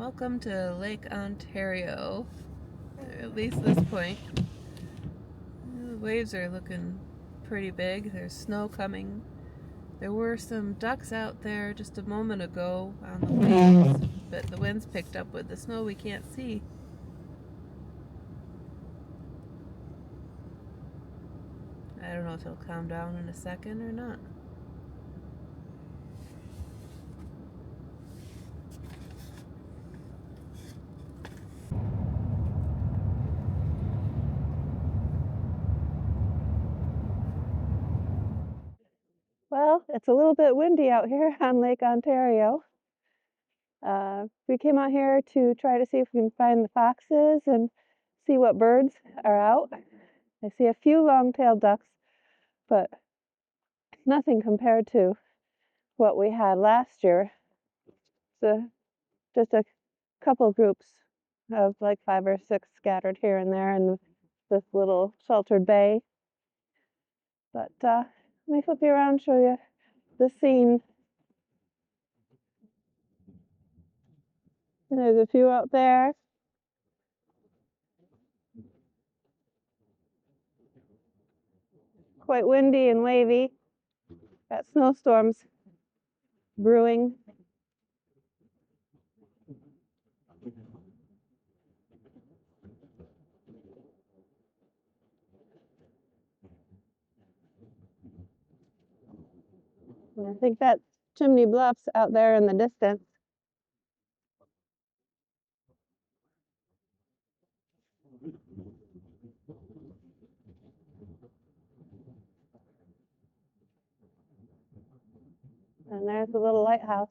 Welcome to Lake Ontario, at least this point. The waves are looking pretty big. There's snow coming. There were some ducks out there just a moment ago on the waves, but the wind's picked up with the snow we can't see. I don't know if it'll calm down in a second or not. Well, it's a little bit windy out here on Lake Ontario. We came out here to try to see if we can find the foxes and see what birds are out. I see a few long-tailed ducks, but nothing compared to what we had last year. So just a couple groups of like 5 or 6 scattered here and there in this little sheltered bay. But let me flip you around and show you the scene. And there's a few out there. Quite windy and wavy. Got snowstorms brewing. And I think that's Chimney Bluffs out there in the distance. And there's the little lighthouse.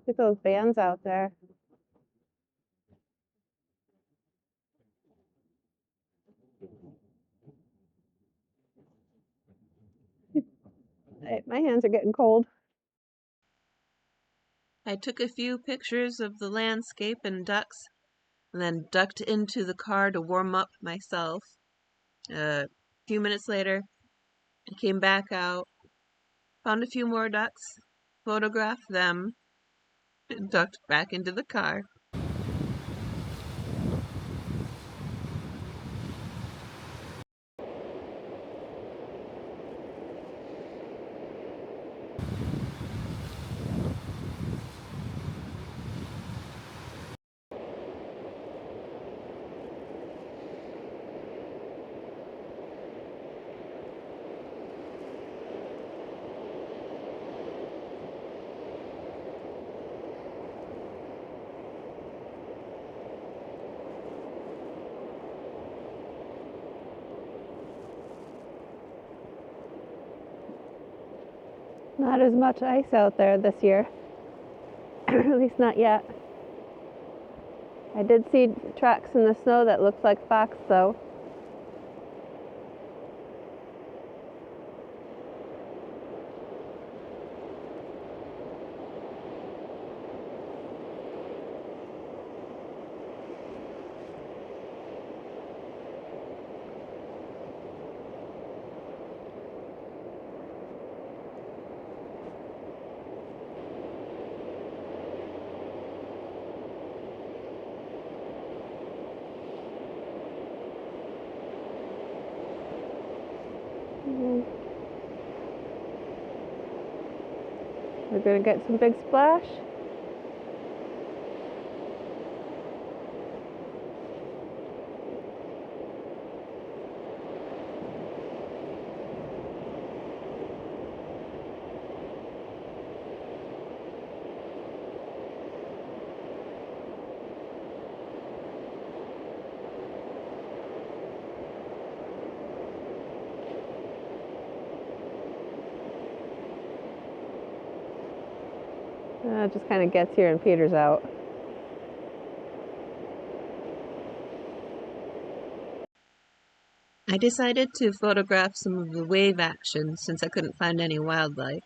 Look at those bands out there. My hands are getting cold. I took a few pictures of the landscape and ducks, and then ducked into the car to warm up myself. A few minutes later, I came back out, found a few more ducks, photographed them, and ducked back into the car. Not as much ice out there this year. At least not yet. I did see tracks in the snow that looked like fox though. We're gonna get some big splash. It just kind of gets here and peters out. I decided to photograph some of the wave action since I couldn't find any wildlife.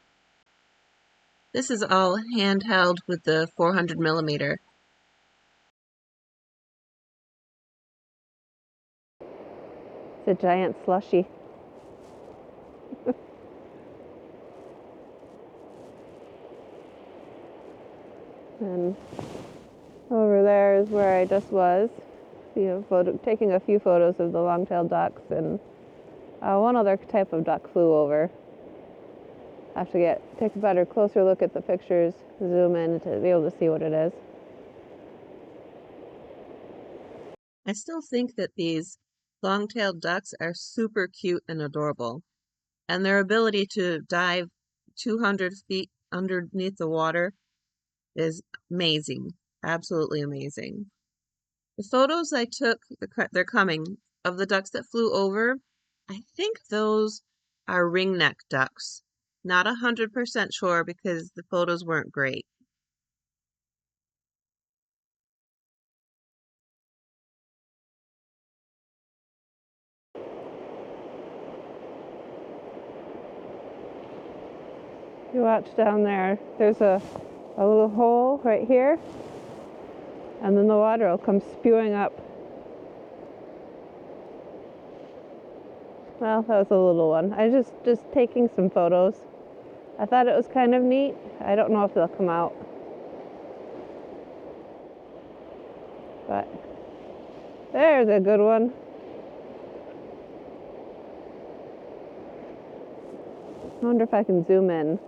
This is all handheld with the 400mm. It's a giant slushie. And over there is where I just was, taking a few photos of the long-tailed ducks, and one other type of duck flew over. I have to take a better, closer look at the pictures, zoom in to be able to see what it is. I still think that these long-tailed ducks are super cute and adorable, and their ability to dive 200 feet underneath the water is amazing, absolutely amazing. The photos I took, they're coming, of the ducks that flew over, I think those are ringneck ducks. Not 100% sure because the photos weren't great. You watch down there, there's a little hole right here, and then the water will come spewing up. Well, that was a little one. I just taking some photos. I thought it was kind of neat. I don't know if they'll come out. But there's a good one. I wonder if I can zoom in.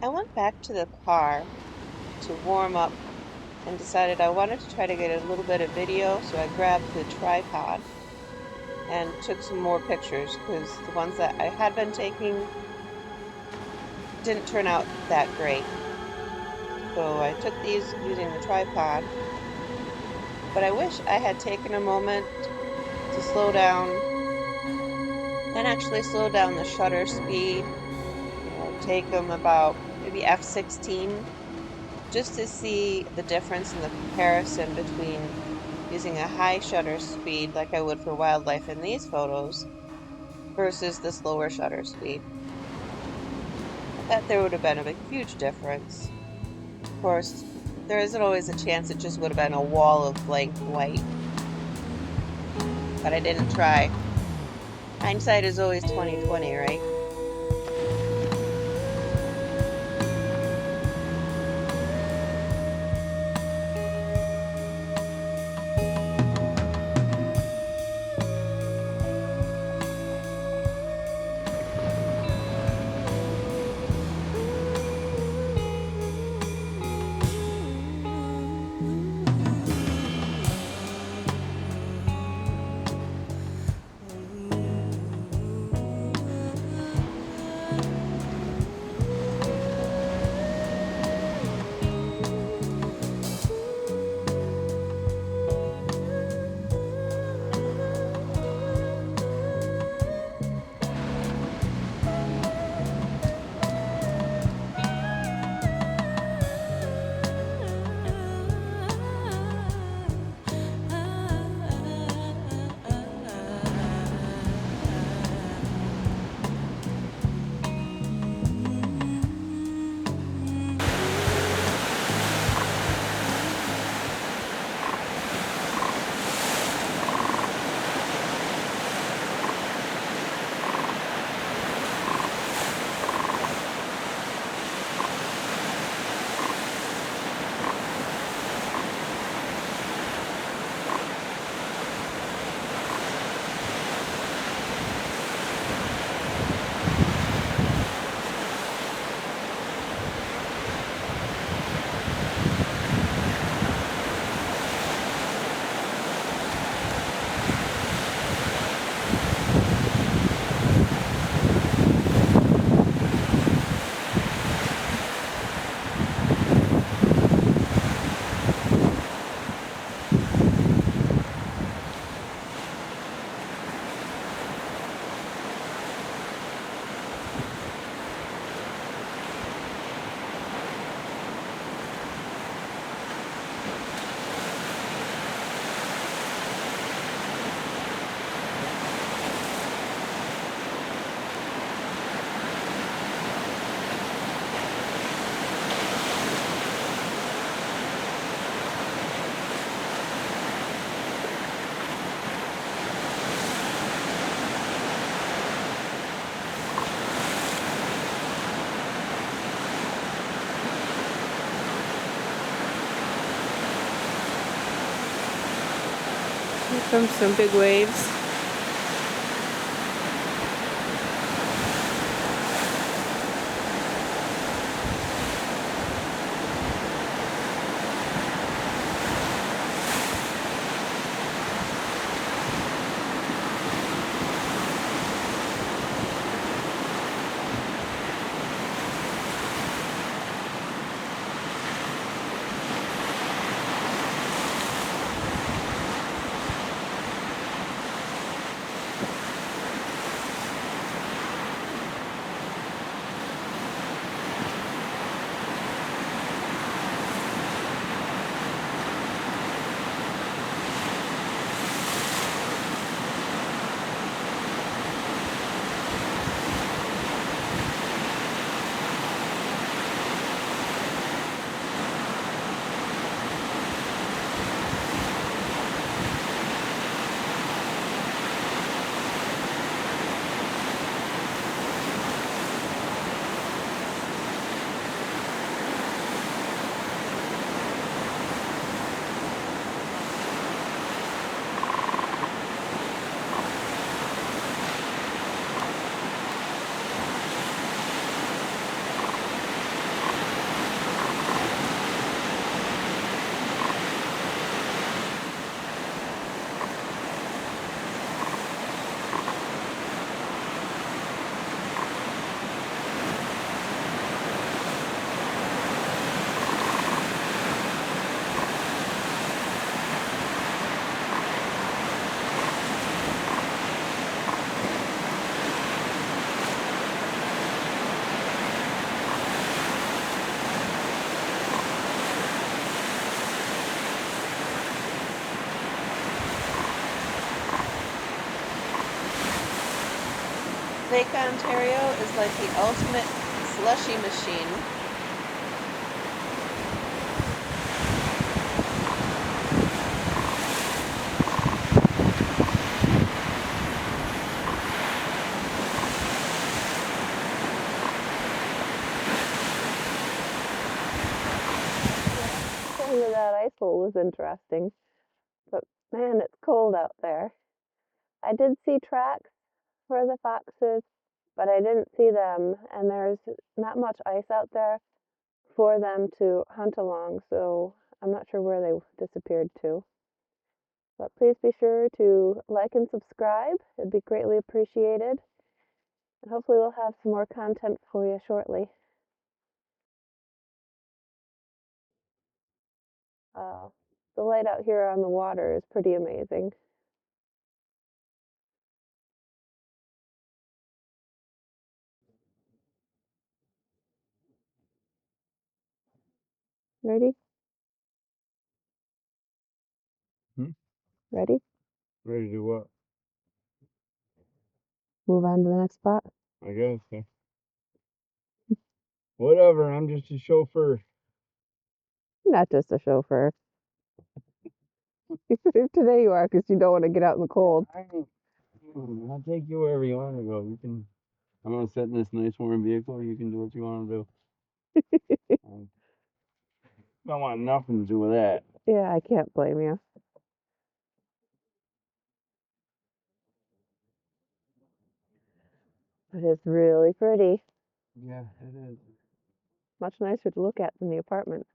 I went back to the car to warm up and decided I wanted to try to get a little bit of video, so I grabbed the tripod and took some more pictures because the ones that I had been taking didn't turn out that great. So I took these using the tripod, but I wish I had taken a moment to slow down and actually slow down the shutter speed, take them about maybe f16 just to see the difference in the comparison between using a high shutter speed like I would for wildlife in these photos versus the slower shutter speed. I bet there would have been a huge difference. Of course, there isn't always a chance it just would have been a wall of blank white. But I didn't try. Hindsight is always 20/20, right? from some big waves. Lake Ontario is like the ultimate slushy machine. Going to that ice hole was interesting, but man, it's cold out there. I did see tracks for the foxes, but I didn't see them, and there's not much ice out there for them to hunt along, so I'm not sure where they disappeared to. But please be sure to like and subscribe. It'd be greatly appreciated. And hopefully we'll have some more content for you shortly. The light out here on the water is pretty amazing. Ready? Ready? Ready to do what? Move on to the next spot. I guess so. Whatever, I'm just a chauffeur. Not just a chauffeur. Today you are because you don't want to get out in the cold. I'll take you wherever you want to go. You can. I'm gonna sit in this nice warm vehicle. You can do what you want to do. Don't want nothing to do with that. Yeah, I can't blame you. But it's really pretty. Yeah, it is. Much nicer to look at than the apartment.